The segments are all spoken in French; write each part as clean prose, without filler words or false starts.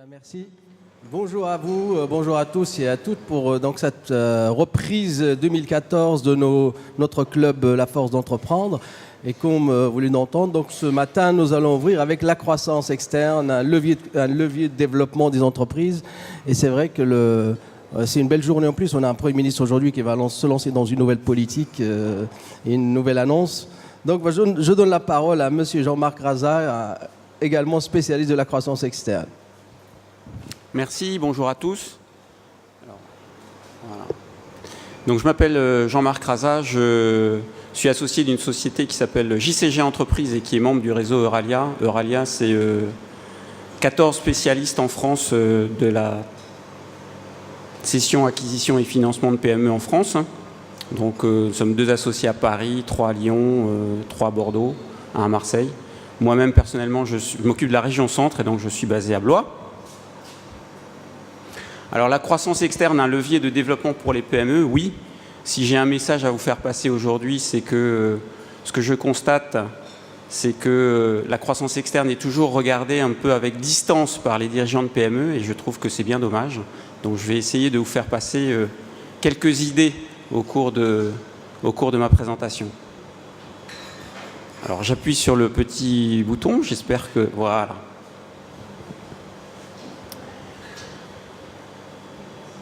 Merci. Bonjour à vous, bonjour à tous et à toutes pour donc cette reprise 2014 de notre club La Force d'Entreprendre. Et comme vous venez d'entendre, donc ce matin, nous allons ouvrir avec la croissance externe, un levier de développement des entreprises. Et c'est vrai que c'est une belle journée en plus. On a un Premier ministre aujourd'hui qui va se lancer dans une nouvelle politique et une nouvelle annonce. Donc je donne la parole à M. Jean-Marc Razat, également spécialiste de la croissance externe. Merci, bonjour à tous. Alors, voilà. Donc je m'appelle Jean-Marc Razat, je suis associé d'une société qui s'appelle JCG Entreprises et qui est membre du réseau Euralia. Euralia, c'est 14 spécialistes en France de la cession, acquisition et financement de PME en France. Donc nous sommes 2 associés à Paris, 3 à Lyon, 3 à Bordeaux, 1 à Marseille. Moi-même, personnellement, je m'occupe de la région centre et donc je suis basé à Blois. Alors la croissance externe, un levier de développement pour les PME, oui. Si j'ai un message à vous faire passer aujourd'hui, c'est que ce que je constate, c'est que la croissance externe est toujours regardée un peu avec distance par les dirigeants de PME et je trouve que c'est bien dommage. Donc je vais essayer de vous faire passer quelques idées au cours de ma présentation. Alors j'appuie sur le petit bouton, j'espère que... Voilà.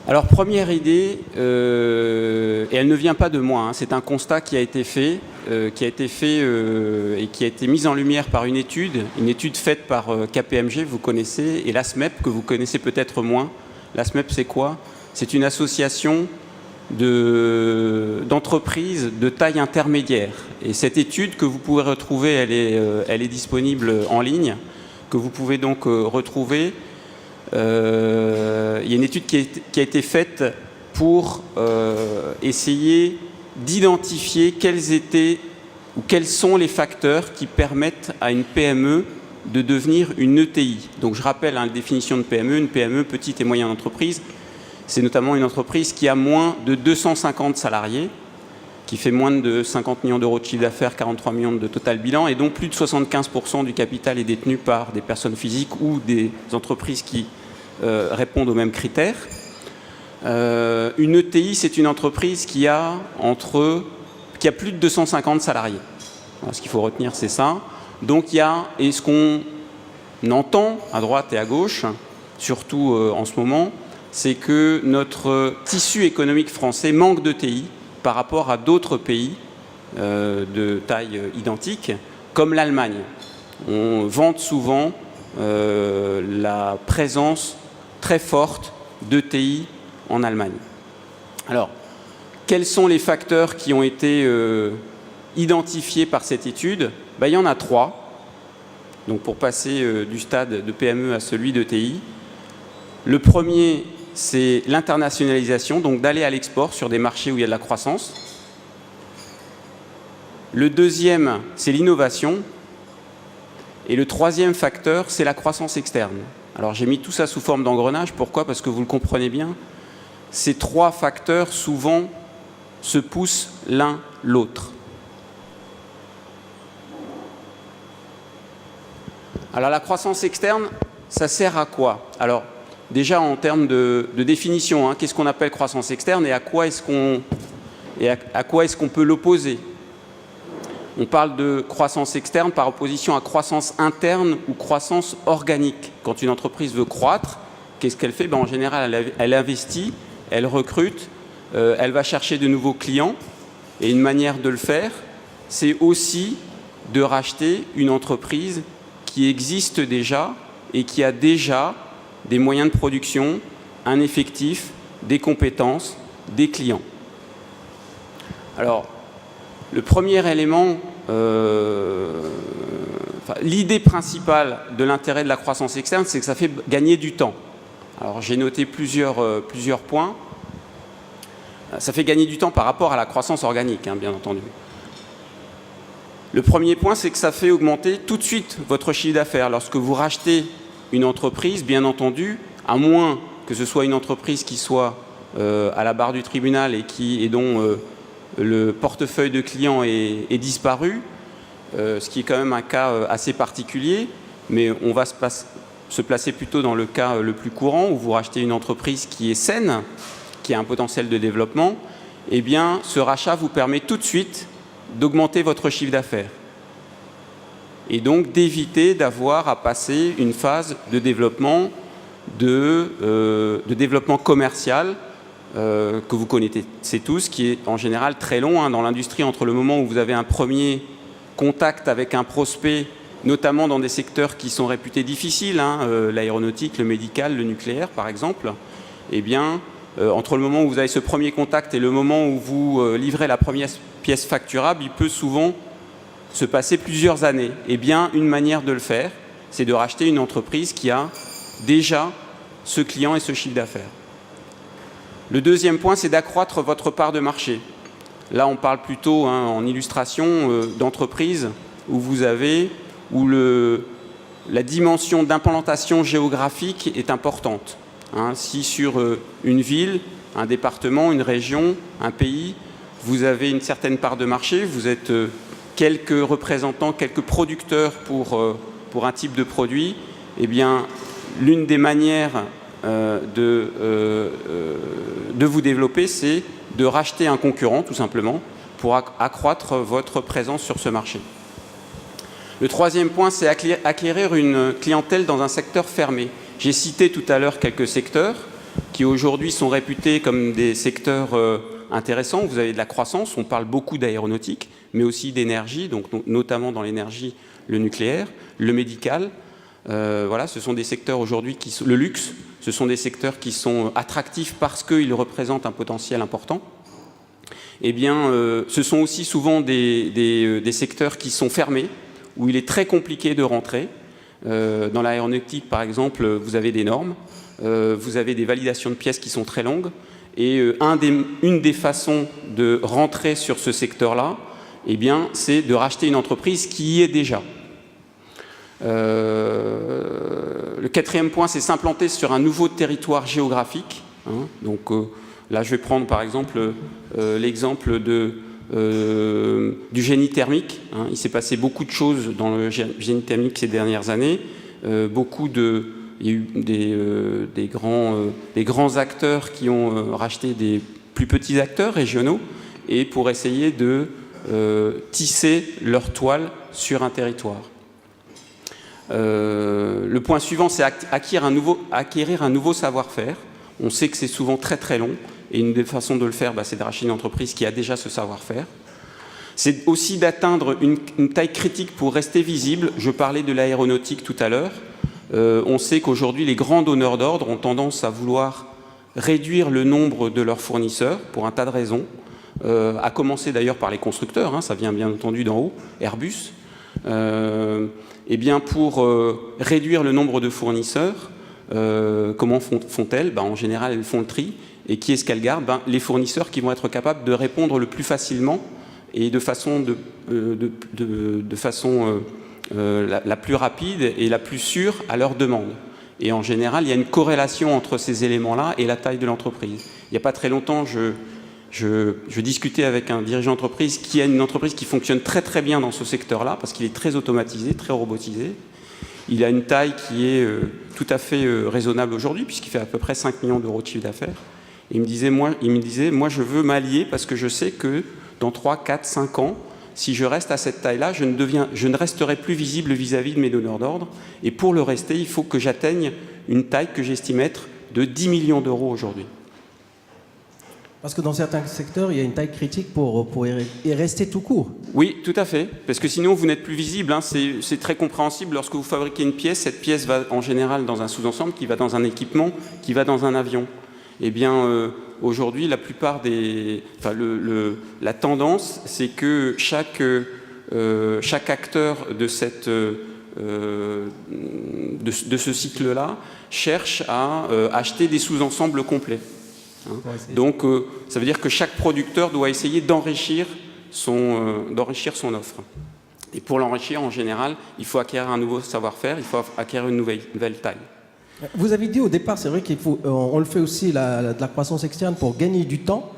Alors, première idée, et elle ne vient pas de moi, hein, c'est un constat qui a été fait, et qui a été mis en lumière par une étude faite par KPMG, vous connaissez, et l'ASMEP, que vous connaissez peut-être moins. L'ASMEP, c'est quoi? C'est une association d'entreprises de taille intermédiaire. Et cette étude que vous pouvez retrouver, elle est disponible en ligne, que vous pouvez donc retrouver. Il y a une étude qui a été faite pour essayer d'identifier quels sont les facteurs qui permettent à une PME de devenir une ETI. Donc je rappelle la définition de PME. Une PME, petite et moyenne entreprise, c'est notamment une entreprise qui a moins de 250 salariés, qui fait moins de 50 millions d'euros de chiffre d'affaires, 43 millions de total bilan, et dont plus de 75% du capital est détenu par des personnes physiques ou des entreprises qui répondent aux mêmes critères. Une ETI, c'est une entreprise qui a plus de 250 salariés. Alors, ce qu'il faut retenir, c'est ça. Donc, et ce qu'on entend à droite et à gauche, surtout en ce moment, c'est que notre tissu économique français manque d'ETI par rapport à d'autres pays de taille identique, comme l'Allemagne. On vante souvent la présence très forte d'ETI en Allemagne. Alors, quels sont les facteurs qui ont été identifiés par cette étude? Il y en a 3. Donc, pour passer du stade de PME à celui d'ETI. Le premier, c'est l'internationalisation, donc d'aller à l'export sur des marchés où il y a de la croissance. Le deuxième, c'est l'innovation. Et le troisième facteur, c'est la croissance externe. Alors j'ai mis tout ça sous forme d'engrenage. Pourquoi? Parce que vous le comprenez bien, ces 3 facteurs souvent se poussent l'un l'autre. Alors la croissance externe, ça sert à quoi? Alors déjà en termes de définition, hein, qu'est-ce qu'on appelle croissance externe et à quoi est-ce qu'on peut l'opposer? On parle de croissance externe par opposition à croissance interne ou croissance organique. Quand une entreprise veut croître, qu'est-ce qu'elle fait? En général, elle investit, elle recrute, elle va chercher de nouveaux clients. Et une manière de le faire, c'est aussi de racheter une entreprise qui existe déjà et qui a déjà des moyens de production, un effectif, des compétences, des clients. Alors, le premier élément, l'idée principale de l'intérêt de la croissance externe, c'est que ça fait gagner du temps. Alors j'ai noté plusieurs points. Ça fait gagner du temps par rapport à la croissance organique, hein, bien entendu. Le premier point, c'est que ça fait augmenter tout de suite votre chiffre d'affaires. Lorsque vous rachetez une entreprise, bien entendu, à moins que ce soit une entreprise qui soit à la barre du tribunal et dont le portefeuille de clients est disparu, ce qui est quand même un cas assez particulier, mais on va se placer plutôt dans le cas le plus courant, où vous rachetez une entreprise qui est saine, qui a un potentiel de développement, eh bien, ce rachat vous permet tout de suite d'augmenter votre chiffre d'affaires. Et donc d'éviter d'avoir à passer une phase de développement, développement commercial, que vous connaissez tous, qui est en général très long dans l'industrie, entre le moment où vous avez un premier contact avec un prospect, notamment dans des secteurs qui sont réputés difficiles, l'aéronautique, le médical, le nucléaire par exemple, eh bien, entre le moment où vous avez ce premier contact et le moment où vous livrez la première pièce facturable, il peut souvent se passer plusieurs années. Eh bien, une manière de le faire, c'est de racheter une entreprise qui a déjà ce client et ce chiffre d'affaires. Le deuxième point, c'est d'accroître votre part de marché. Là, on parle plutôt, en illustration, d'entreprises où la dimension d'implantation géographique est importante. Si sur une ville, un département, une région, un pays, vous avez une certaine part de marché, vous êtes quelques représentants, quelques producteurs pour un type de produit, eh bien, l'une des manières de vous développer, c'est de racheter un concurrent, tout simplement, pour accroître votre présence sur ce marché. Le troisième point, c'est acquérir une clientèle dans un secteur fermé. J'ai cité tout à l'heure quelques secteurs qui aujourd'hui sont réputés comme des secteurs intéressants. Vous avez de la croissance, on parle beaucoup d'aéronautique, mais aussi d'énergie, donc notamment dans l'énergie, le nucléaire, le médical. Voilà, ce sont des secteurs aujourd'hui le luxe, ce sont des secteurs qui sont attractifs parce qu'ils représentent un potentiel important. Eh bien, ce sont aussi souvent des secteurs qui sont fermés, où il est très compliqué de rentrer. Dans l'aéronautique, par exemple, vous avez des normes, vous avez des validations de pièces qui sont très longues, et une des façons de rentrer sur ce secteur-là, eh bien, c'est de racheter une entreprise qui y est déjà. Le quatrième point, c'est s'implanter sur un nouveau territoire géographique. Donc là, je vais prendre par exemple l'exemple du génie thermique. Il s'est passé beaucoup de choses dans le génie thermique ces dernières années. Il y a eu des grands acteurs qui ont racheté des plus petits acteurs régionaux et pour essayer de tisser leur toile sur un territoire. Le point suivant, c'est acquérir un nouveau savoir-faire. On sait que c'est souvent très très long et une des façons de le faire, c'est de racheter une entreprise qui a déjà ce savoir-faire. C'est aussi d'atteindre une taille critique pour rester visible. Je parlais de l'aéronautique tout à l'heure. On sait qu'aujourd'hui, les grands donneurs d'ordre ont tendance à vouloir réduire le nombre de leurs fournisseurs pour un tas de raisons, à commencer d'ailleurs par les constructeurs, ça vient bien entendu d'en haut, Airbus. Eh bien, pour réduire le nombre de fournisseurs, comment font-elles ? En général, elles font le tri. Et qui est-ce qu'elles gardent ? Les fournisseurs qui vont être capables de répondre le plus facilement et de façon la plus rapide et la plus sûre à leurs demandes. Et en général, il y a une corrélation entre ces éléments-là et la taille de l'entreprise. Il n'y a pas très longtemps, je discutais avec un dirigeant d'entreprise qui a une entreprise qui fonctionne très très bien dans ce secteur-là parce qu'il est très automatisé, très robotisé. Il a une taille qui est tout à fait raisonnable aujourd'hui puisqu'il fait à peu près 5 millions d'euros de chiffre d'affaires. Il me disait, moi je veux m'allier parce que je sais que dans 3, 4, 5 ans, si je reste à cette taille-là, je ne resterai plus visible vis-à-vis de mes donneurs d'ordre. Et pour le rester, il faut que j'atteigne une taille que j'estime être de 10 millions d'euros aujourd'hui. Parce que dans certains secteurs, il y a une taille critique pour y rester tout court. Oui, tout à fait. Parce que sinon, vous n'êtes plus visible. C'est très compréhensible. Lorsque vous fabriquez une pièce, cette pièce va en général dans un sous-ensemble, qui va dans un équipement, qui va dans un avion. Eh bien, aujourd'hui, la plupart la tendance, c'est que chaque acteur de ce cycle-là cherche à acheter des sous-ensembles complets. Donc, ça veut dire que chaque producteur doit essayer d'enrichir son offre. Et pour l'enrichir, en général, il faut acquérir un nouveau savoir-faire, il faut acquérir une nouvelle taille. Vous avez dit au départ, c'est vrai on le fait aussi, de la croissance externe pour gagner du temps.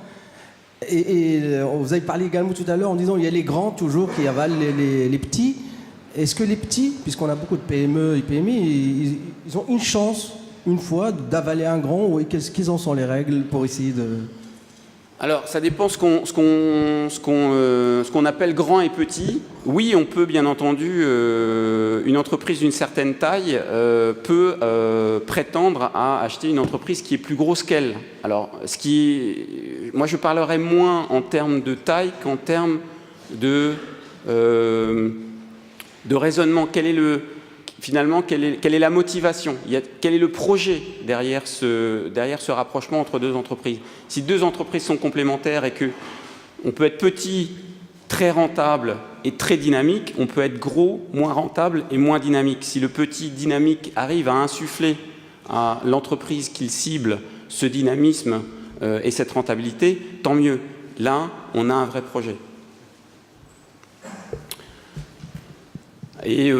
Et vous avez parlé également tout à l'heure en disant qu'il y a les grands toujours qui avalent les petits. Est-ce que les petits, puisqu'on a beaucoup de PME et PMI, ils ont une chance, une fois, d'avaler un grand, ou quelles en sont les règles pour essayer de... Alors, ça dépend ce qu'on appelle grand et petit. Oui, on peut, bien entendu, une entreprise d'une certaine taille peut prétendre à acheter une entreprise qui est plus grosse qu'elle. Alors, moi, je parlerais moins en termes de taille qu'en termes de raisonnement. Finalement, quelle est la motivation? Quel est le projet derrière ce rapprochement entre deux entreprises? Si deux entreprises sont complémentaires et qu'on peut être petit, très rentable et très dynamique, on peut être gros, moins rentable et moins dynamique. Si le petit dynamique arrive à insuffler à l'entreprise qu'il cible ce dynamisme et cette rentabilité, tant mieux. Là, on a un vrai projet. Et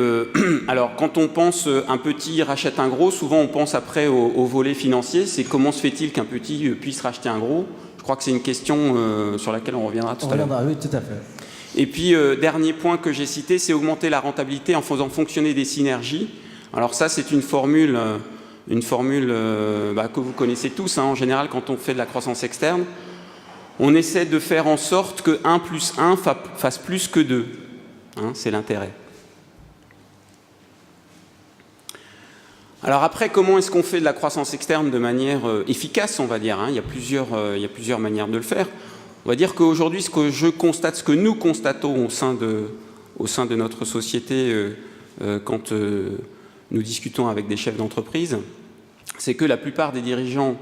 alors, quand on pense un petit rachète un gros, souvent on pense après au volet financier. C'est comment se fait-il qu'un petit puisse racheter un gros? Je crois que c'est une question sur laquelle on reviendra tout à l'heure. Oui, tout à fait. Et puis, dernier point que j'ai cité, c'est augmenter la rentabilité en faisant fonctionner des synergies. Alors ça, c'est une formule que vous connaissez tous. En général, quand on fait de la croissance externe, on essaie de faire en sorte que 1 + 1 fasse plus que 2. C'est l'intérêt. Alors après, comment est-ce qu'on fait de la croissance externe de manière efficace, on va dire, il y a plusieurs manières de le faire. On va dire qu'aujourd'hui, ce que nous constatons au sein de notre société quand nous discutons avec des chefs d'entreprise, c'est que la plupart des dirigeants,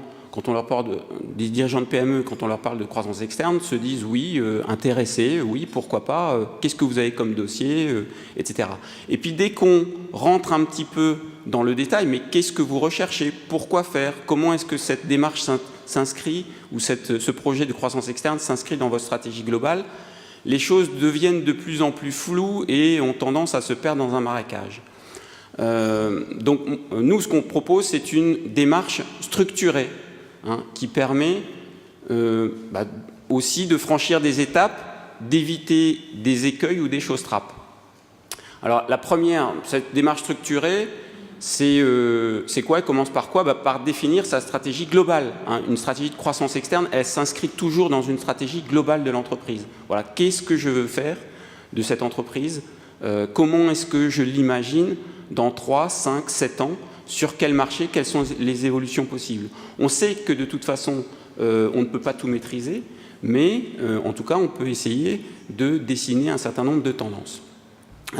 des dirigeants de PME, quand on leur parle de croissance externe, se disent oui, intéressés, oui, pourquoi pas, qu'est-ce que vous avez comme dossier, etc. Et puis dès qu'on rentre un petit peu dans le détail, mais qu'est-ce que vous recherchez, pourquoi faire, comment est-ce que cette démarche s'inscrit, ou ce projet de croissance externe s'inscrit dans votre stratégie globale, les choses deviennent de plus en plus floues et ont tendance à se perdre dans un marécage. Donc nous, ce qu'on propose, c'est une démarche structurée, qui permet aussi de franchir des étapes, d'éviter des écueils ou des choses-trappes. Alors la première, cette démarche structurée, c'est quoi? Elle commence par quoi? Par définir sa stratégie globale. Une stratégie de croissance externe, elle s'inscrit toujours dans une stratégie globale de l'entreprise. Voilà, qu'est-ce que je veux faire de cette entreprise? Comment est-ce que je l'imagine dans 3, 5, 7 ans? Sur quel marché? Quelles sont les évolutions possibles? On sait que de toute façon, on ne peut pas tout maîtriser, mais en tout cas, on peut essayer de dessiner un certain nombre de tendances.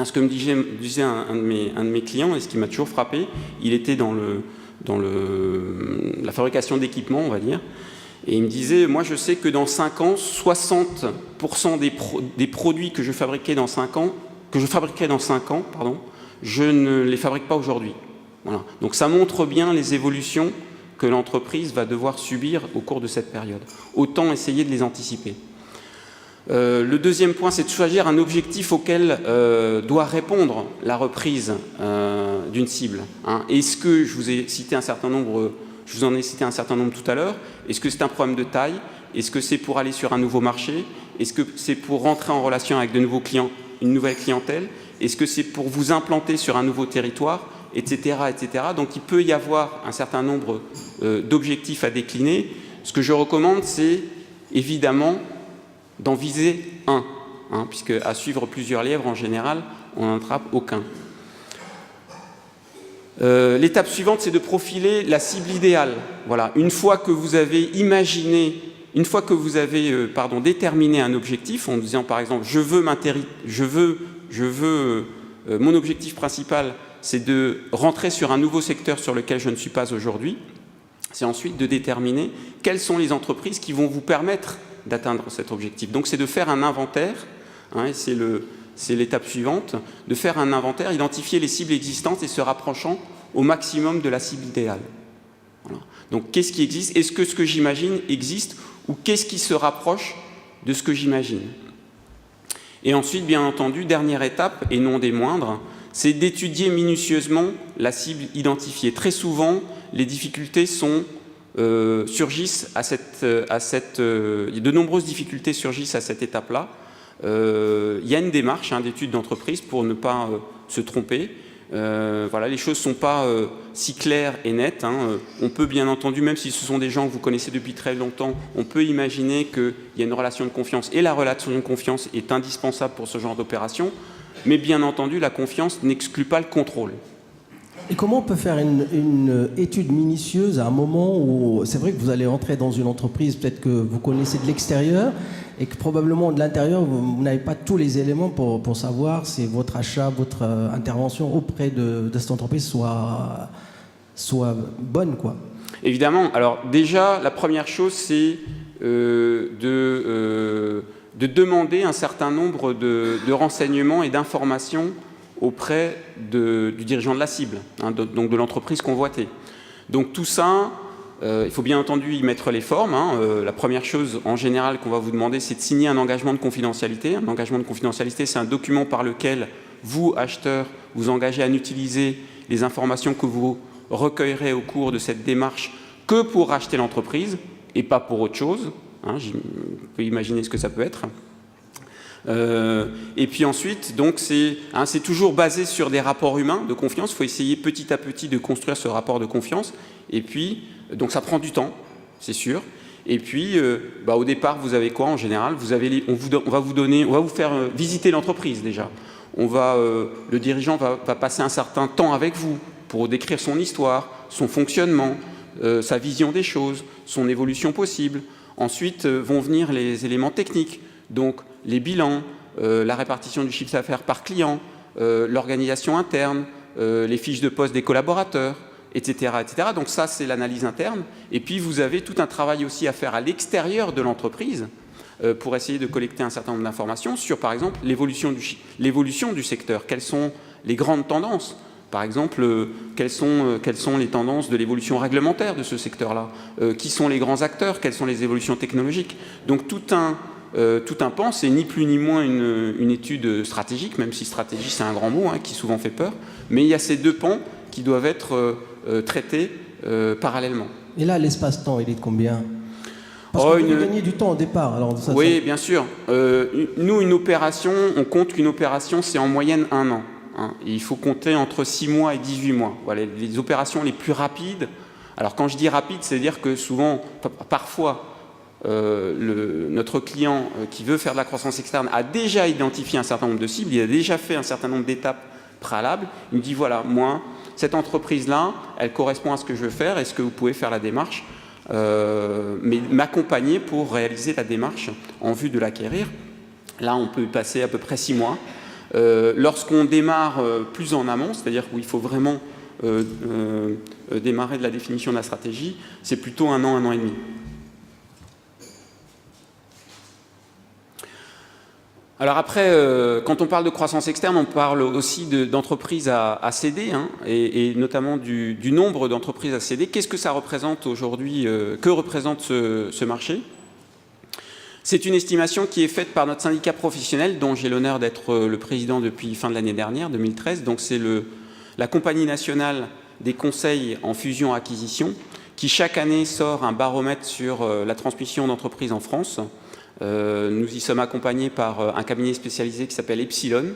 Ce que me disait un de mes clients, et ce qui m'a toujours frappé, il était dans la fabrication d'équipements, on va dire, et il me disait, moi je sais que dans 5 ans, 60% des produits que je fabriquais dans 5 ans, je ne les fabrique pas aujourd'hui. Voilà. Donc ça montre bien les évolutions que l'entreprise va devoir subir au cours de cette période. Autant essayer de les anticiper. Le deuxième point, c'est de choisir un objectif auquel doit répondre la reprise d'une cible. Est-ce que, je vous en ai cité un certain nombre tout à l'heure, est-ce que c'est un problème de taille? Est-ce que c'est pour aller sur un nouveau marché? Est-ce que c'est pour rentrer en relation avec de nouveaux clients, une nouvelle clientèle? Est-ce que c'est pour vous implanter sur un nouveau territoire, etc., etc. Donc il peut y avoir un certain nombre d'objectifs à décliner. Ce que je recommande, c'est évidemment d'en viser un, puisque à suivre plusieurs lièvres, en général, on n'en attrape aucun. L'étape suivante, c'est de profiler la cible idéale. Voilà. Une fois que vous avez déterminé un objectif, en disant par exemple, mon objectif principal, c'est de rentrer sur un nouveau secteur sur lequel je ne suis pas aujourd'hui, c'est ensuite de déterminer quelles sont les entreprises qui vont vous permettre d'atteindre cet objectif. Donc c'est de faire un inventaire, et c'est l'étape suivante, de faire un inventaire, identifier les cibles existantes et se rapprochant au maximum de la cible idéale. Voilà. Donc qu'est-ce qui existe? Est-ce que ce que j'imagine existe, ou qu'est-ce qui se rapproche de ce que j'imagine? Et ensuite, bien entendu, dernière étape, et non des moindres, c'est d'étudier minutieusement la cible identifiée. Très souvent, les difficultés surgissent de nombreuses difficultés surgissent à cette étape-là, il y a une démarche d'étude d'entreprise pour ne pas se tromper. Voilà, les choses ne sont pas si claires et nettes. On peut bien entendu, même si ce sont des gens que vous connaissez depuis très longtemps, on peut imaginer qu'il y a une relation de confiance, et la relation de confiance est indispensable pour ce genre d'opération, mais bien entendu, la confiance n'exclut pas le contrôle. Et comment on peut faire une étude minutieuse à un moment où, c'est vrai que vous allez entrer dans une entreprise, peut-être que vous connaissez de l'extérieur, et que probablement de l'intérieur, vous n'avez pas tous les éléments pour savoir si votre achat, votre intervention auprès de cette entreprise soit bonne, quoi. Évidemment. Alors déjà, la première chose, c'est de demander un certain nombre de renseignements et d'informations auprès du dirigeant de la cible, donc de l'entreprise convoitée. Donc tout ça, il faut bien entendu y mettre les formes. La première chose, en général, qu'on va vous demander, c'est de signer un engagement de confidentialité. Un engagement de confidentialité, c'est un document par lequel vous, acheteurs, vous engagez à n'utiliser les informations que vous recueillerez au cours de cette démarche que pour racheter l'entreprise et pas pour autre chose. Vous pouvez imaginer ce que ça peut être. Et puis ensuite, donc c'est toujours basé sur des rapports humains de confiance. Il faut essayer petit à petit de construire ce rapport de confiance. Et puis, donc ça prend du temps, c'est sûr. Et puis, au départ, vous avez quoi en général? On va vous faire visiter l'entreprise déjà. Le dirigeant va passer un certain temps avec vous pour décrire son histoire, son fonctionnement, sa vision des choses, son évolution possible. Ensuite vont venir les éléments techniques. Donc, les bilans, la répartition du chiffre d'affaires par client, l'organisation interne, les fiches de poste des collaborateurs, etc., etc. Donc ça, c'est l'analyse interne. Et puis, vous avez tout un travail aussi à faire à l'extérieur de l'entreprise pour essayer de collecter un certain nombre d'informations sur, par exemple, l'évolution du secteur. Quelles sont les grandes tendances? Par exemple, quelles sont les tendances de l'évolution réglementaire de ce secteur-là? Qui sont les grands acteurs? Quelles sont les évolutions technologiques? Donc, tout un pan, c'est ni plus ni moins une étude stratégique, même si stratégie c'est un grand mot qui souvent fait peur, mais il y a ces deux pans qui doivent être traités parallèlement. Et là, l'espace-temps, il est de combien? Parce que vous gagnez du temps au départ. Alors oui, bien sûr. Nous, une opération, on compte qu'une opération, c'est en moyenne 1 an. Et il faut compter entre 6 mois et 18 mois. Voilà, les opérations les plus rapides. Alors quand je dis rapide, c'est-à-dire que souvent, parfois, notre client qui veut faire de la croissance externe a déjà identifié un certain nombre de cibles, il a déjà fait un certain nombre d'étapes préalables. Il me dit, voilà, moi, cette entreprise-là, elle correspond à ce que je veux faire, est-ce que vous pouvez faire la démarche, mais m'accompagner pour réaliser la démarche en vue de l'acquérir. Là, on peut y passer à peu près 6 mois. Lorsqu'on démarre plus en amont, c'est-à-dire où il faut vraiment démarrer de la définition de la stratégie, c'est plutôt 1 an, 1 an et demi. Alors après, quand on parle de croissance externe, on parle aussi d'entreprises à céder, et notamment du nombre d'entreprises à céder. Qu'est-ce que ça représente aujourd'hui? Que représente ce marché? C'est une estimation qui est faite par notre syndicat professionnel, dont j'ai l'honneur d'être le président depuis fin de l'année dernière, 2013. Donc c'est la Compagnie nationale des conseils en fusion-acquisition, qui chaque année sort un baromètre sur la transmission d'entreprises en France. Nous y sommes accompagnés par un cabinet spécialisé qui s'appelle Epsilon,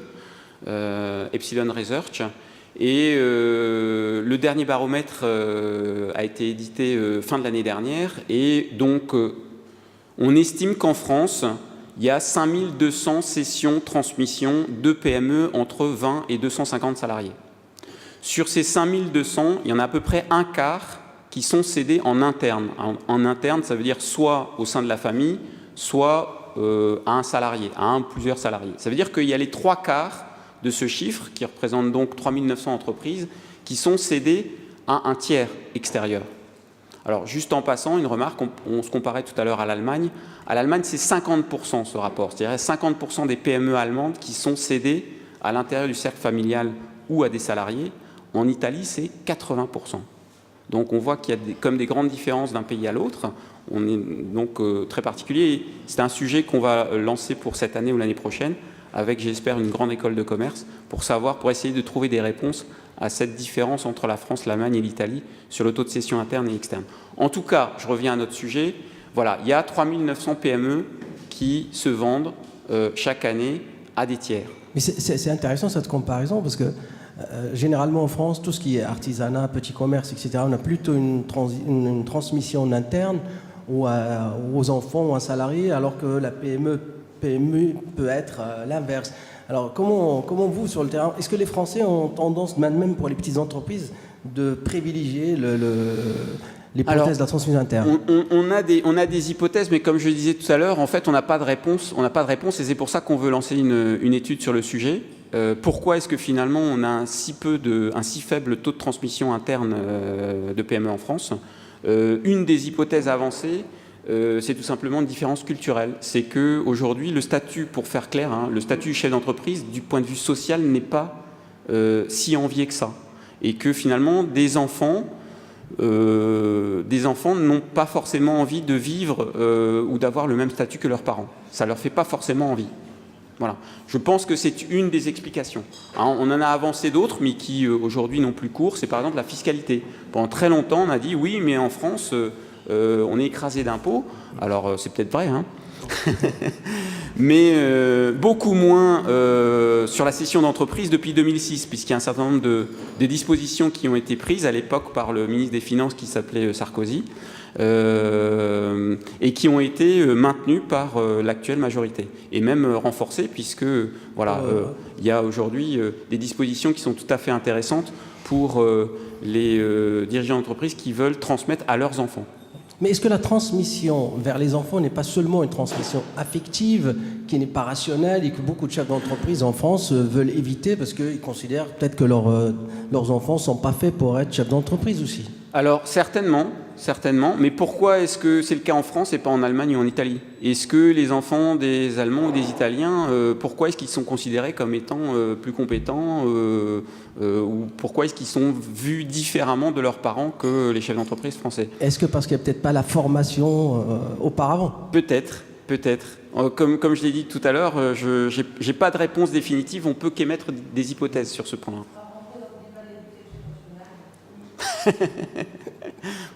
Epsilon Research. Et le dernier baromètre a été édité fin de l'année dernière. Et donc, on estime qu'en France, il y a 5200 cessions-transmissions de PME entre 20 et 250 salariés. Sur ces 5200, il y en a à peu près un quart qui sont cédés en interne. En interne, ça veut dire soit au sein de la famille, soit à un salarié, à un ou plusieurs salariés. Ça veut dire qu'il y a les 3 quarts de ce chiffre, qui représente donc 3900 entreprises, qui sont cédées à un tiers extérieur. Alors, juste en passant, une remarque, on se comparait tout à l'heure à l'Allemagne. À l'Allemagne, c'est 50% ce rapport. C'est-à-dire 50% des PME allemandes qui sont cédées à l'intérieur du cercle familial ou à des salariés. En Italie, c'est 80%. Donc, on voit qu'il y a comme des grandes différences d'un pays à l'autre. On est donc très particulier. C'est un sujet qu'on va lancer pour cette année ou l'année prochaine, avec, j'espère, une grande école de commerce, pour essayer de trouver des réponses à cette différence entre la France, l'Allemagne et l'Italie sur le taux de cession interne et externe. En tout cas, je reviens à notre sujet. Voilà, il y a 3900 PME qui se vendent chaque année à des tiers. Mais c'est intéressant cette comparaison parce que généralement en France, tout ce qui est artisanat, petit commerce, etc., on a plutôt une transmission interne aux enfants ou à un salarié, alors que la PME peut être l'inverse. Alors comment vous, sur le terrain, est-ce que les Français ont tendance, même pour les petites entreprises, de privilégier l'hypothèse de la transmission interne? On a des hypothèses, mais comme je le disais tout à l'heure, en fait, on n'a pas de réponse. On n'a pas de réponse, et c'est pour ça qu'on veut lancer une étude sur le sujet. Pourquoi est-ce que finalement on a un si faible taux de transmission interne de PME en France? Une des hypothèses avancées, c'est tout simplement une différence culturelle. C'est qu'aujourd'hui, le statut, pour faire clair, le statut chef d'entreprise, du point de vue social, n'est pas si envié que ça. Et que finalement, des enfants n'ont pas forcément envie de vivre ou d'avoir le même statut que leurs parents. Ça ne leur fait pas forcément envie. Voilà. Je pense que c'est une des explications. On en a avancé d'autres, mais qui aujourd'hui n'ont plus cours. C'est par exemple la fiscalité. Pendant très longtemps, on a dit oui, mais en France, on est écrasé d'impôts. Alors c'est peut-être vrai, mais beaucoup moins sur la cession d'entreprise depuis 2006, puisqu'il y a un certain nombre de dispositions qui ont été prises à l'époque par le ministre des Finances qui s'appelait Sarkozy, et qui ont été maintenues par l'actuelle majorité, et même renforcées, puisque voilà, il y a aujourd'hui des dispositions qui sont tout à fait intéressantes pour les dirigeants d'entreprise qui veulent transmettre à leurs enfants. Mais est-ce que la transmission vers les enfants n'est pas seulement une transmission affective, qui n'est pas rationnelle et que beaucoup de chefs d'entreprise en France veulent éviter parce qu'ils considèrent peut-être que leurs enfants ne sont pas faits pour être chefs d'entreprise aussi? Alors certainement, mais pourquoi est-ce que c'est le cas en France et pas en Allemagne ou en Italie? Est-ce que les enfants des Allemands ou des Italiens, pourquoi est-ce qu'ils sont considérés comme étant plus compétents ou pourquoi est-ce qu'ils sont vus différemment de leurs parents que les chefs d'entreprise français? Est-ce que parce qu'il n'y a peut-être pas la formation auparavant? Peut-être. Comme je l'ai dit tout à l'heure, je n'ai pas de réponse définitive, on peut qu'émettre des hypothèses sur ce point-là.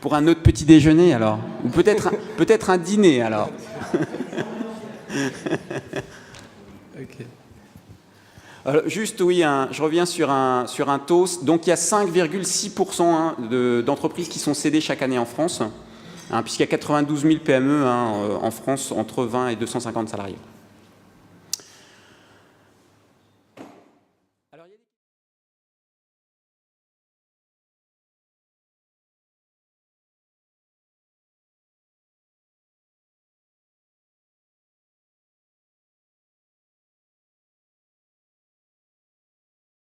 Pour un autre petit déjeuner alors, ou peut-être un dîner alors. Okay. Alors, juste oui, je reviens sur un taux. Donc il y a 5,6% d'entreprises qui sont cédées chaque année en France, puisqu'il y a 92 000 PME en France entre 20 et 250 salariés.